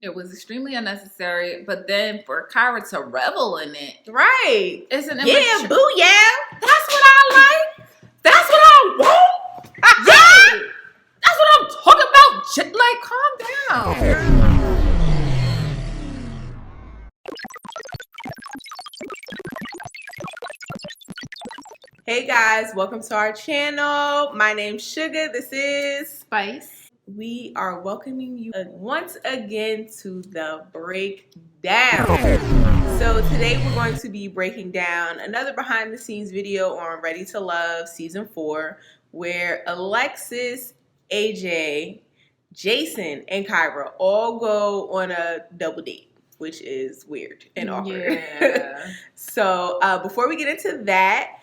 It was extremely unnecessary, but then for Kyra to revel in it, right? Isn't it? Yeah, boo, yeah. That's what I like. That's what I want. Yeah, that's what I'm talking about. Like, calm down. Hey guys, welcome to our channel. My name's Suga. This is Spice. We are welcoming you once again to the breakdown. So today we're going to be breaking down another behind the scenes video on Ready to Love season 4, where Alexis, AJ, Jason, and Kyra all go on a double date, which is weird and awkward. Yeah. So before we get into that,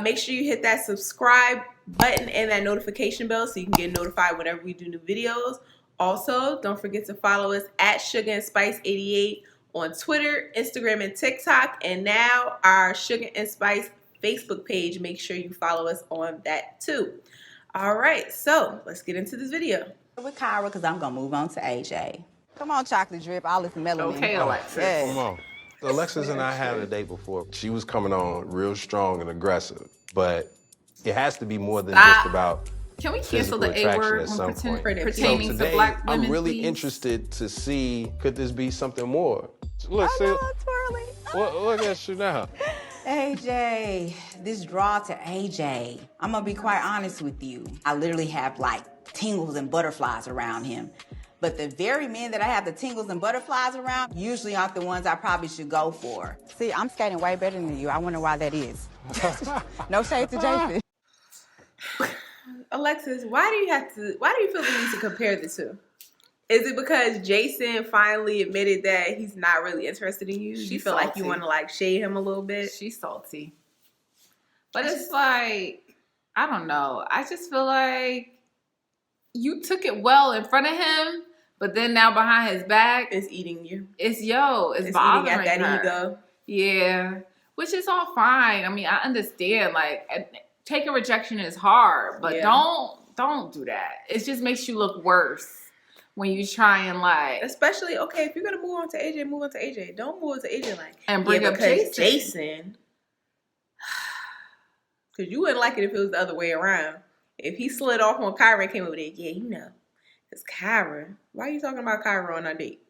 make sure you hit that subscribe button and that notification bell so you can get notified whenever we do new videos. Also, don't forget to follow us at Suga and Spice 88 on Twitter, Instagram, and TikTok. And now our Suga and Spice Facebook page. Make sure you follow us on that too. All right, so let's get into this video. With Kyra, because I'm going to move on to AJ. Come on, chocolate drip, all this melanin. Okay, Alexis. Yes. Come on. So Alexis and I had a date before. She was coming on real strong and aggressive, but it has to be more than just about Can we cancel the A attraction word at some point. pertaining So today, to black women, I'm really please? interested to see, could this be something more? Look, I know, twirly. Look at you now. AJ, this draw to AJ. I'm going to be quite honest with you. I literally have like tingles and butterflies around him. But the very men that I have the tingles and butterflies around usually aren't the ones I probably should go for. See, I'm skating way better than you. I wonder why that is. No shade to Jason. Alexis, why do you feel the need to compare the two? Is it because Jason finally admitted that he's not really interested in you? You feel like you want to like shade him a little bit? She's salty. But it's like, I don't know. I just feel like you took it well in front of him, but then now behind his back, it's eating you. It's bothering eating at that her. ego. Yeah, which is all fine. I mean, I understand. Like, taking rejection is hard, but don't do that. It just makes you look worse when you try and like. Especially, okay, if you're gonna move on to AJ, move on to AJ. Don't move on to AJ like and bring up Jason. Because you wouldn't like it if it was the other way around. If he slid off on Kyra and came over there, yeah, you know, it's Kyra. Why are you talking about Kyra on our date?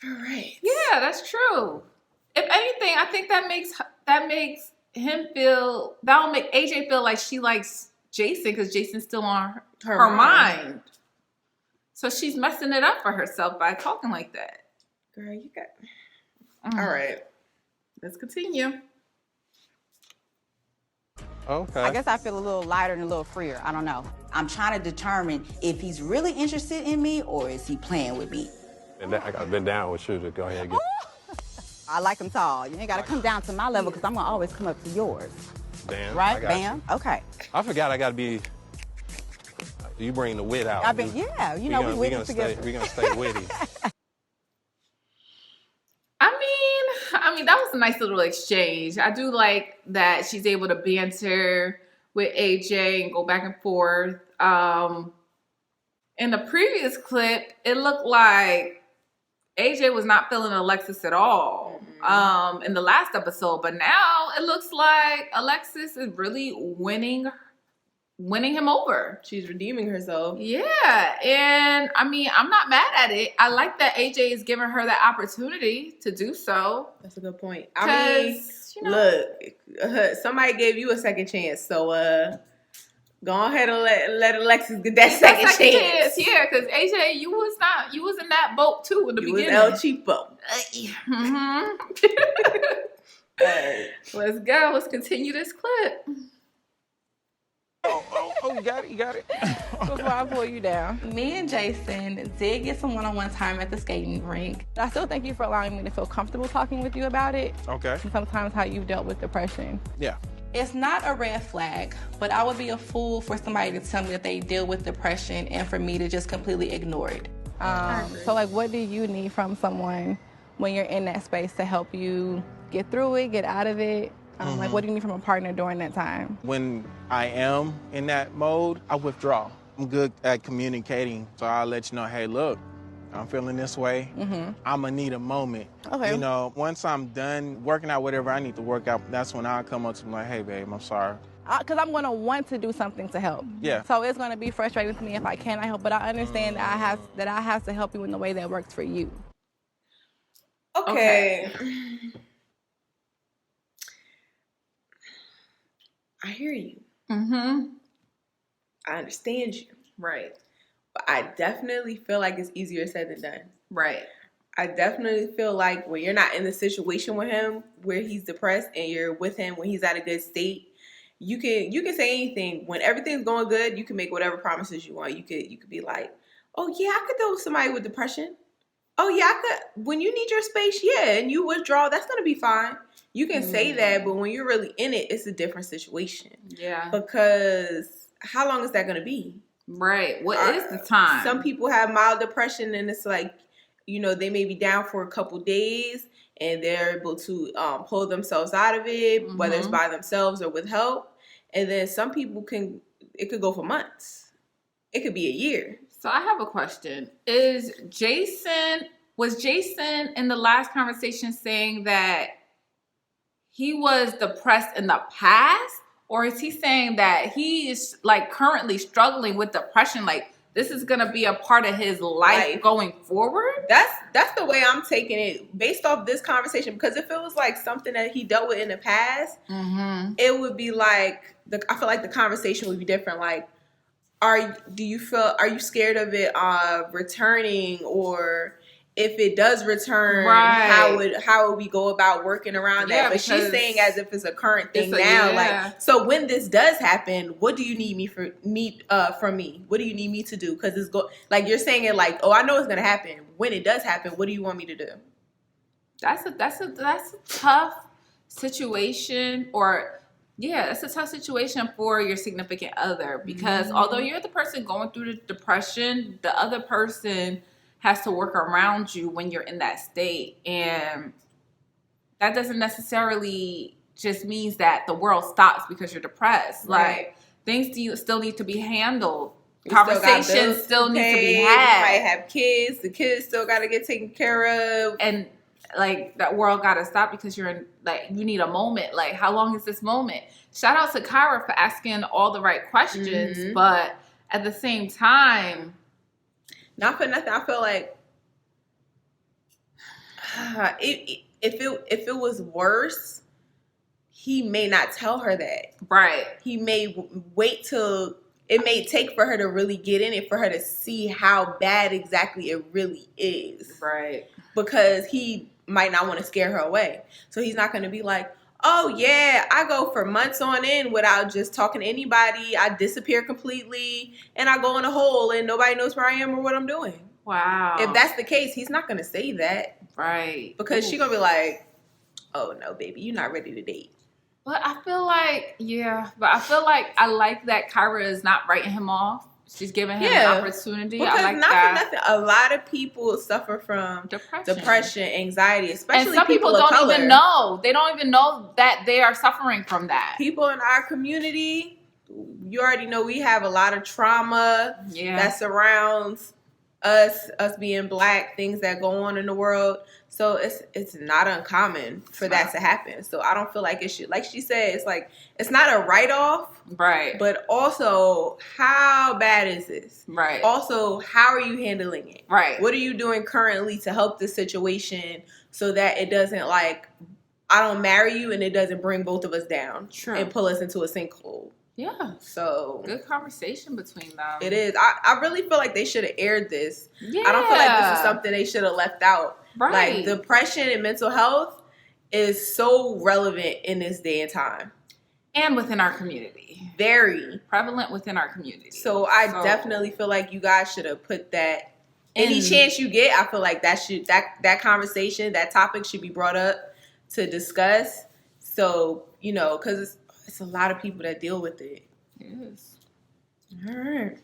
All right. Yeah, that's true. If anything, I think that makes him feel, that'll make AJ feel like she likes Jason because Jason's still on her mind. So she's messing it up for herself by talking like that. Girl, you got. All right. Let's continue. Okay. I guess I feel a little lighter and a little freer. I don't know. I'm trying to determine if he's really interested in me or is he playing with me. And I've been down with you to go ahead and get. I like him tall. You ain't got to come down to my level because I'm going to always come up to yours. Bam. Right? Bam. You. Okay. I forgot I got to be. You bring the wit out. Yeah, you know, we witty together. We're going to stay witty. I mean, that was a nice little exchange. I do like that she's able to banter with AJ and go back and forth. In the previous clip, it looked like AJ was not feeling Alexis at all in the last episode. But now it looks like Alexis is really winning him over. She's redeeming herself. Yeah, and I mean, I'm not mad at it. I like that AJ is giving her that opportunity to do so. That's a good point. I mean, look, somebody gave you a second chance, so go ahead and let Alexis get that second chance. Yeah, because AJ, you was in that boat too in the beginning. You was El Cheapo. Let's go. Let's continue this clip. Oh, you got it. Before I pull you down. Me and Jason did get some one-on-one time at the skating rink. I still thank you for allowing me to feel comfortable talking with you about it. Okay. And sometimes how you've dealt with depression. Yeah. It's not a red flag, but I would be a fool for somebody to tell me that they deal with depression and for me to just completely ignore it. So like, what do you need from someone when you're in that space to help you get through it, get out of it? Like, what do you need from a partner during that time? When I am in that mode, I withdraw. I'm good at communicating, so I'll let you know, hey, look, I'm feeling this way. I'm gonna need a moment. Okay. You know, once I'm done working out whatever I need to work out, that's when I'll come up to him like, hey, babe, I'm sorry. Because I'm going to want to do something to help. Yeah. So it's going to be frustrating to me if I cannot help, but I understand that I have to help you in the way that works for you. Okay. I hear you. Mm-hmm. I understand you. Right. But I definitely feel like it's easier said than done. Right. I definitely feel like when you're not in the situation with him where he's depressed and you're with him when he's at a good state, you can say anything. When everything's going good, you can make whatever promises you want. You could be like, oh yeah, I could deal with somebody with depression. Oh yeah, I could. When you need your space, yeah, and you withdraw, that's gonna be fine. You can say that, but when you're really in it, it's a different situation. Yeah. Because how long is that gonna be? Right. What is the time? Some people have mild depression, and it's like, you know, they may be down for a couple days, and they're able to pull themselves out of it, whether it's by themselves or with help. And then some people it could go for months. It could be a year. So I have a question. Was Jason in the last conversation saying that he was depressed in the past? Or is he saying that he is like currently struggling with depression? Like this is going to be a part of his life going forward? That's the way I'm taking it based off this conversation. Because if it was like something that he dealt with in the past, it would be like, I feel like the conversation would be different. Like, are you scared of it returning, or if it does return, how would we go about working around that? But she's saying as if it's a current thing now. Like, so when this does happen, what do you need from me? What do you need me to do? Because it's like you're saying it like, oh, I know it's gonna happen. When it does happen, what do you want me to do? That's a tough situation, it's a tough situation for your significant other, because although you're the person going through the depression, the other person has to work around you when you're in that state. And that doesn't necessarily just means that the world stops because you're depressed. Right. Like things still need to be handled. Conversations still need to be had. You might have kids. The kids still got to get taken care of. And like that world got to stop because you're in, like, you need a moment. Like, how long is this moment? Shout out to Kyra for asking all the right questions, but at the same time, not for nothing, I feel like if it was worse, he may not tell her that. Right. He may wait till it may take for her to really get in it, for her to see how bad exactly it really is. Right. Because he might not want to scare her away. So he's not going to be like, oh yeah, I go for months on end without just talking to anybody. I disappear completely and I go in a hole and nobody knows where I am or what I'm doing. Wow. If that's the case, he's not going to say that. Right. Because she's going to be like, oh no, baby, you're not ready to date. But I feel like, I like that Kyra is not writing him off. She's giving him an opportunity. Because I like not that. for nothing, a lot of people suffer from depression, anxiety, especially and some people don't even know. They don't even know that they are suffering from that. People in our community, you already know we have a lot of trauma that surrounds us being Black, things that go on in the world. So it's not uncommon for that to happen. So I don't feel like it should, like she said, it's like, it's not a write-off. Right. But also, how bad is this? Right. Also, how are you handling it? Right. What are you doing currently to help the situation so that it doesn't, like, I don't marry you and it doesn't bring both of us down and pull us into a sinkhole? Yeah. So good conversation between them. It is. I really feel like they should have aired this. Yeah. I don't feel like this is something they should have left out. Right. Like, depression and mental health is so relevant in this day and time. And within our community. Very. Prevalent within our community. So I definitely feel like you guys should have put that. Any chance you get, I feel like that conversation, that topic should be brought up to discuss. So, you know, because it's a lot of people that deal with it. It is. All right.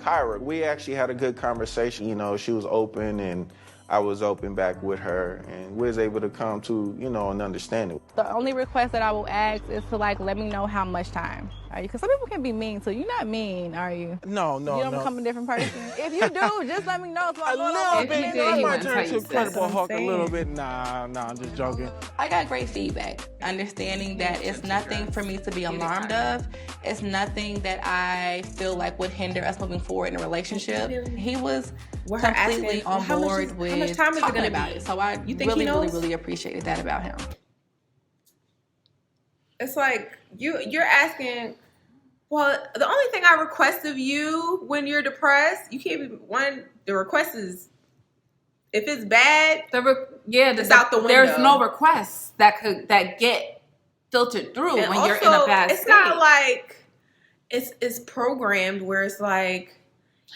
Kyra, we actually had a good conversation. You know, she was open and I was open back with her, and we was able to come to, you know, an understanding. The only request that I will ask is to like let me know how much time. Are you? Because some people can be mean, so you're not mean, are you? No. You don't become a different person. If you do, just let me know. So I A little bit. did, I he might wouldn't turn tell to you Incredible that. Hulk a little bit. Nah, I'm just joking. I got great feedback, understanding that it's nothing for me to be alarmed of. It's nothing that I feel like would hinder us moving forward in a relationship. He was completely on board with how much time is it talking gonna about be? it. So I You think he really, knows? really appreciated that about him. It's like you're asking. Well, the only thing I request of you when you're depressed, you can't be one. The request is if it's bad, it's out the window. There's no requests that get filtered through and when also, you're in a bad it's state. not like it's programmed where it's like,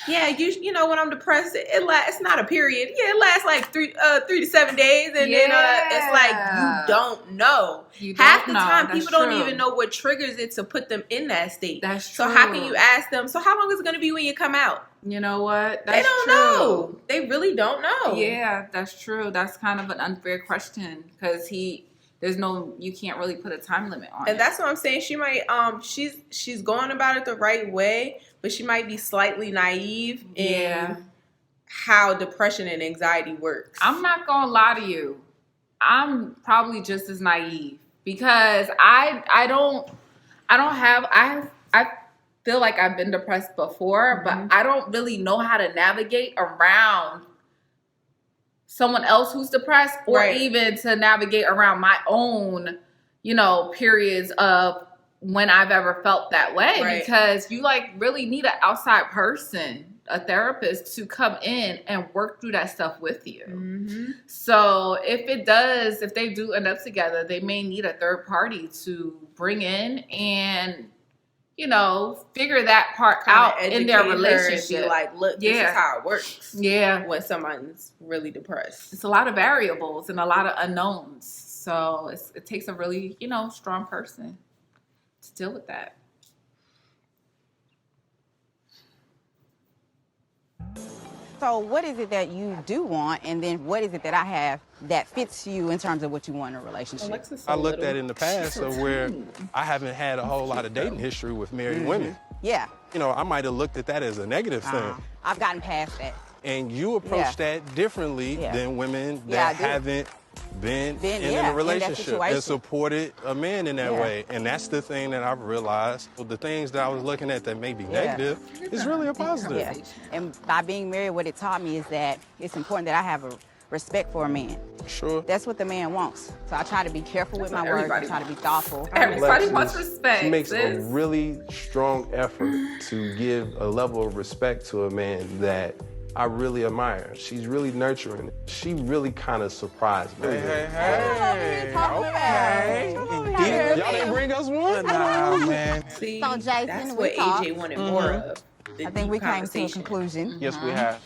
yeah, you know when I'm depressed, it's not a period. Yeah, it lasts like 3 to 7 days, and then it's like you don't know. Half the time, people don't even know what triggers it to put them in that state. That's true. So how can you ask them? So how long is it going to be when you come out? You know what? They don't know. They really don't know. Yeah, that's true. That's kind of an unfair question because you can't really put a time limit on it. And that's what I'm saying. She might she's going about it the right way, but she might be slightly naive in how depression and anxiety works. I'm not gonna lie to you. I'm probably just as naive because I feel like I've been depressed before, but I don't really know how to navigate around someone else who's depressed or even to navigate around my own, periods of when I've ever felt that way because you really need an outside person, a therapist to come in and work through that stuff with you. Mm-hmm. So if they do end up together, they may need a third party to bring in and figure that part out in their relationship. Be like, look, this is how it works. Yeah. When someone's really depressed. It's a lot of variables and a lot of unknowns. So it takes a really, strong person to deal with that. So what is it that you do want, and then what is it that I have that fits you in terms of what you want in a relationship? Alexis I looked at in the past of where I haven't had a whole lot of dating history with married women. Yeah. I might have looked at that as a negative thing. I've gotten past that. And you approach that differently than women that haven't been in a relationship and supported a man in that way. And that's the thing that I've realized. The things that I was looking at that may be negative is really a positive. Yeah. And by being married, what it taught me is that it's important that I have a respect for a man. Sure. That's what the man wants. So I try to be careful with my words. I try to be thoughtful. Everybody wants respect. She makes a really strong effort to give a level of respect to a man that I really admire. She's really nurturing. She really kind of surprised me. Hey. Y'all didn't bring us one? Nah, man. See, So, Jason, that's we what talked. AJ wanted more of. I think we came to a conclusion. Yes, we have.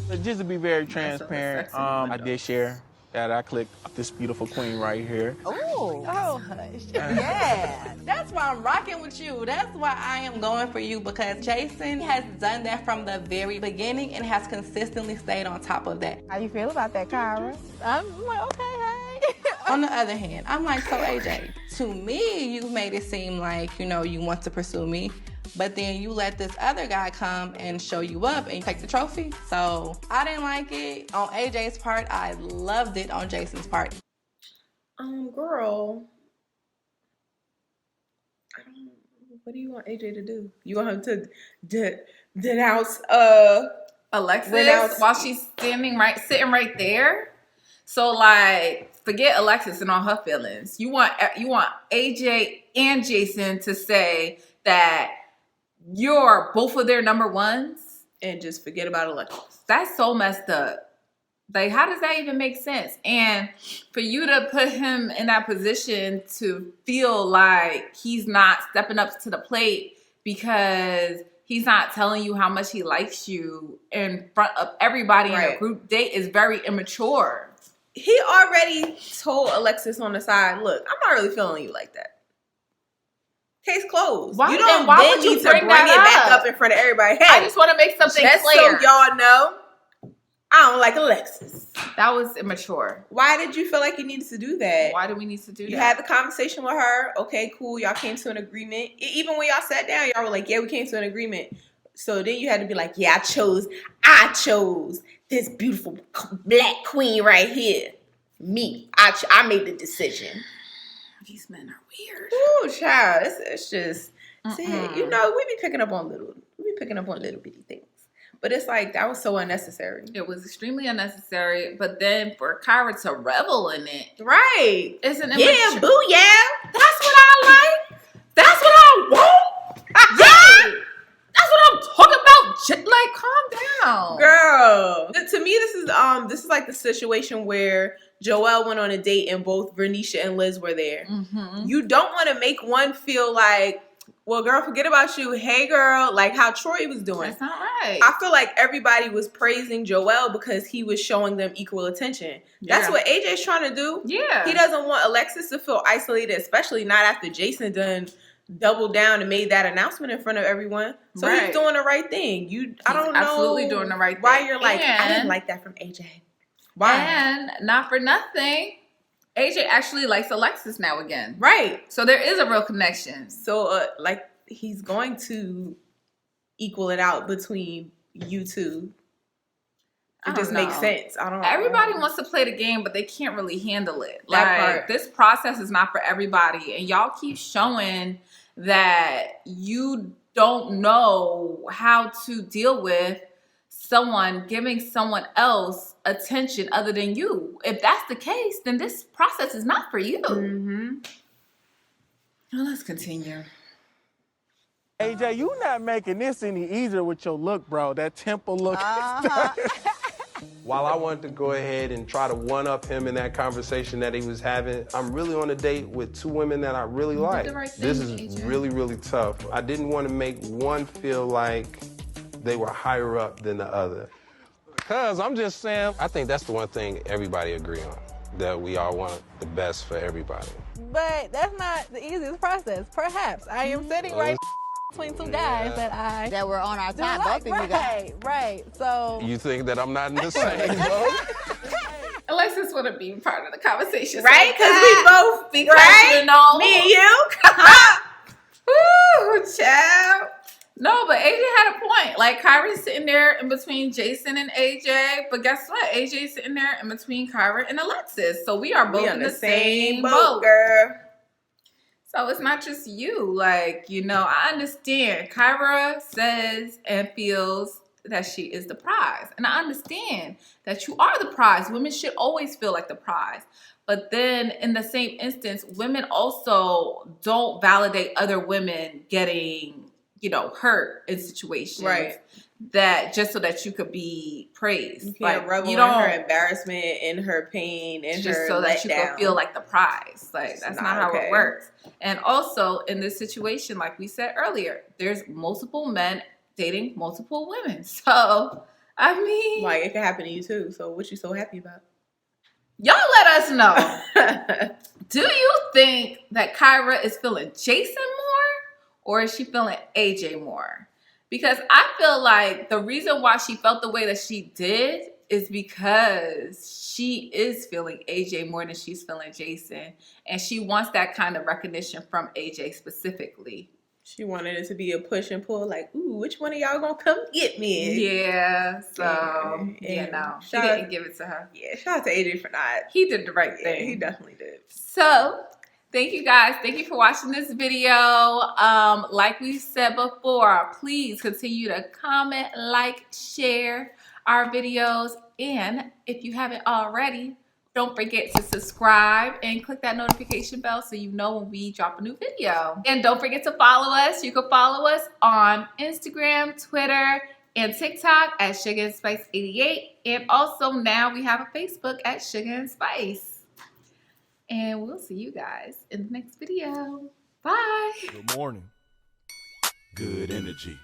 But just to be very transparent, I did share that I clicked this beautiful queen right here. Oh, hush. Yeah. That's why I'm rocking with you. That's why I am going for you because Jason has done that from the very beginning and has consistently stayed on top of that. how you feel about that, Kyra? I'm like, okay, hey. On the other hand, I'm like, so AJ, to me, you made it seem like, you want to pursue me. But then you let this other guy come and show you up and take the trophy. So I didn't like it on AJ's part. I loved it on Jason's part. Girl. What do you want AJ to do? You want him to denounce Alexis while she's sitting right there? So forget Alexis and all her feelings. You want AJ and Jason to say that you're both of their number ones and just forget about Alexis. That's so messed up. How does that even make sense? And for you to put him in that position to feel like he's not stepping up to the plate because he's not telling you how much he likes you in front of everybody in a group date is very immature. He already told Alexis on the side, look, I'm not really feeling you like that. Case closed. Why need to bring it back up in front of everybody. Hey, I just want to make something just clear. so y'all know, I don't like Alexis. That was immature. Why did you feel like you needed to do that? Why do we need to do that? You had the conversation with her. Okay, cool. Y'all came to an agreement. Even when y'all sat down, y'all were like, yeah, we came to an agreement. So then you had to be like, yeah, I chose this beautiful black queen right here. Me. I made the decision. These men are weird. Ooh, child. It's just, see, you know, we be picking up on little bitty things. But it's like, that was so unnecessary. It was extremely unnecessary. But then for Kyra to revel in it. Right. Isn't it? Yeah, boo, yeah. That's what I like. That's what I want. Yeah. That's what I'm talking about. Like, calm down. Girl. To me, this is like the situation where Joelle went on a date and both Vernisha and Liz were there. Mm-hmm. You don't want to make one feel like, well, girl, forget about you. Hey, girl, like how Troy was doing. That's not right. I feel like everybody was praising Joelle because he was showing them equal attention. Yeah. That's what AJ's trying to do. Yeah. He doesn't want Alexis to feel isolated, especially not after Jason done doubled down and made that announcement in front of everyone. So he's doing the right thing. I don't know. Absolutely doing the right thing. Why you're like, I didn't like that from AJ. Why? And not for nothing, AJ actually likes Alexis now again. Right. So there is a real connection. So, like, he's going to equal it out between you two. It just makes sense. Everybody wants to play the game, but they can't really handle it. Like, this process is not for everybody. And y'all keep showing that you don't know how to deal with someone giving someone else attention other than you. If that's the case, then this process is not for you. Mm-hmm. Well, let's continue. AJ, you not making this any easier with your look, bro. That temple look. While I wanted to go ahead and try to one-up him in that conversation that he was having, I'm really on a date with two women that I really like. This is really, really tough. I didn't want to make one feel like they were higher up than the other. Cause I'm just saying, I think that's the one thing everybody agree on, that we all want the best for everybody. But that's not the easiest process. Perhaps I am sitting right between two guys that were on our top. Both of you guys. Right. So you think that I'm not in the same boat? Alexis want to be part of the conversation, right? Because we both, you know, me and you. Ooh, child. No, but AJ had a point. Like, Kyra's sitting there in between Jason and AJ. But guess what? AJ's sitting there in between Kyra and Alexis. So we are both in the same boat, girl. So it's not just you. Like, you know, I understand. Kyra says and feels that she is the prize. And I understand that you are the prize. Women should always feel like the prize. But then in the same instance, women also don't validate other women getting, you know, hurt in situations, right? That just so that you could be praised. You can't revel in her embarrassment, in her pain, in just her so that you down. Could feel like the prize. Like, that's not how it works. And also in this situation, like we said earlier, there's multiple men dating multiple women. So I mean, like, it could happen to you too. So what you so happy about? Y'all let us know. Do you think that Kyra is feeling Jason more, or is she feeling AJ more? Because I feel like the reason why she felt the way that she did is because she is feeling AJ more than she's feeling Jason. And she wants that kind of recognition from AJ specifically. She wanted it to be a push and pull, like, ooh, which one of y'all gonna come get me? Yeah, so, no, she didn't give it to her. Yeah, shout out to AJ for not. He did the right thing. Yeah, he definitely did. So, thank you guys. Thank you for watching this video. Like we said before, please continue to comment, like, share our videos. And if you haven't already, don't forget to subscribe and click that notification bell so you know when we drop a new video. And don't forget to follow us. You can follow us on Instagram, Twitter, and TikTok at Suga and Spice 88. And also now we have a Facebook at Suga and Spice. And we'll see you guys in the next video. Bye. Good morning. Good energy.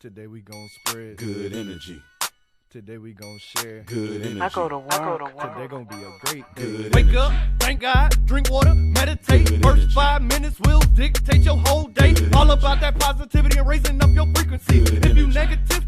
Today we gonna spread good energy. Today we gonna share good energy. I go to work. Today gonna be a great good Wake up, thank God, drink water, meditate. Good First energy. 5 minutes will dictate your whole day. Good All energy. about that positivity and raising up your frequency. Good If you energy. negative,